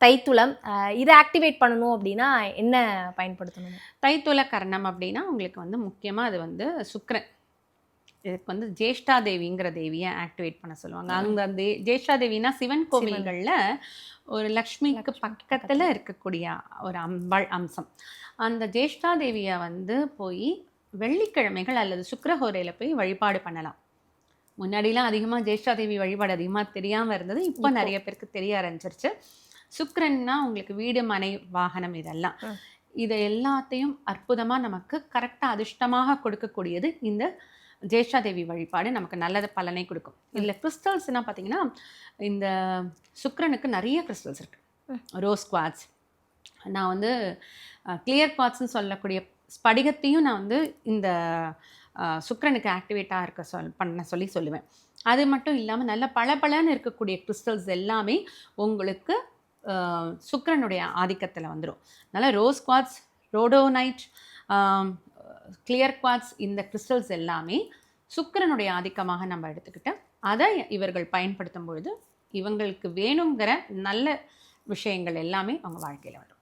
தைத்துளம். இதை ஆக்டிவேட் பண்ணணும் அப்படின்னா என்ன பயன்படுத்தணும்? தைத்துல கரணம் அப்படின்னா உங்களுக்கு வந்து முக்கியமாக அது வந்து சுக்கிரன். இதுக்கு வந்து ஜேஷ்டா தேவிங்கிற தேவியை ஆக்டிவேட் பண்ண சொல்லுவாங்க. அங்கே அந்த ஜேஷ்டா தேவினா சிவன் கோவில்களில் ஒரு லக்ஷ்மிக்கு பக்கத்தில் இருக்கக்கூடிய ஒரு அம்பாள் அம்சம். அந்த ஜேஷ்டா தேவியை வந்து போய் வெள்ளிக்கிழமைகள் அல்லது சுக்கிரஹோரையில் போய் வழிபாடு பண்ணலாம். முன்னாடிலாம் அதிகமாக ஜேஷ்டா தேவி வழிபாடு அதிகமாக தெரியாமல் இருந்தது. இப்போ நிறைய பேருக்கு தெரிய ஆரம்பிச்சிருச்சு. சுக்கிரன்னா உங்களுக்கு வீடு, மனை, வாகனம் இதெல்லாம். இதை எல்லாத்தையும் அற்புதமாக நமக்கு கரெக்டாக அதிர்ஷ்டமாக கொடுக்கக்கூடியது இந்த ஜேஷ்டா தேவி வழிபாடு. நமக்கு நல்ல பலனை கொடுக்கும். இதில் கிறிஸ்டல்ஸ்னால் பார்த்தீங்கன்னா இந்த சுக்கிரனுக்கு நிறைய கிறிஸ்டல்ஸ் இருக்குது. ரோஸ் குவாட்ஸ், நான் வந்து கிளியர் குவாட்ஸ்ன்னு சொல்லக்கூடிய ஸ்படிகத்தையும் நான் வந்து இந்த சுக்கிரனுக்கு ஆக்டிவேட்டாக இருக்க பண்ண சொல்லுவேன். அது மட்டும் இல்லாமல் நல்ல பளபளன்னு இருக்கக்கூடிய கிறிஸ்டல்ஸ் எல்லாமே உங்களுக்கு சுக்கிரனுடைய ஆதிக்கத்தில் வந்துடும். அதனால் ரோஸ் குவாட்ஸ், ரோடோனைட், கிளியர் குவாட்ஸ், இந்த கிறிஸ்டல்ஸ் எல்லாமே சுக்கிரனுடைய ஆதிக்கமாக நம்ம எடுத்துக்கிட்டு அதை இவர்கள் பயன்படுத்தும் பொழுது இவங்களுக்கு வேணுங்கிற நல்ல விஷயங்கள் எல்லாமே அவங்க வாழ்க்கையில் வரும்.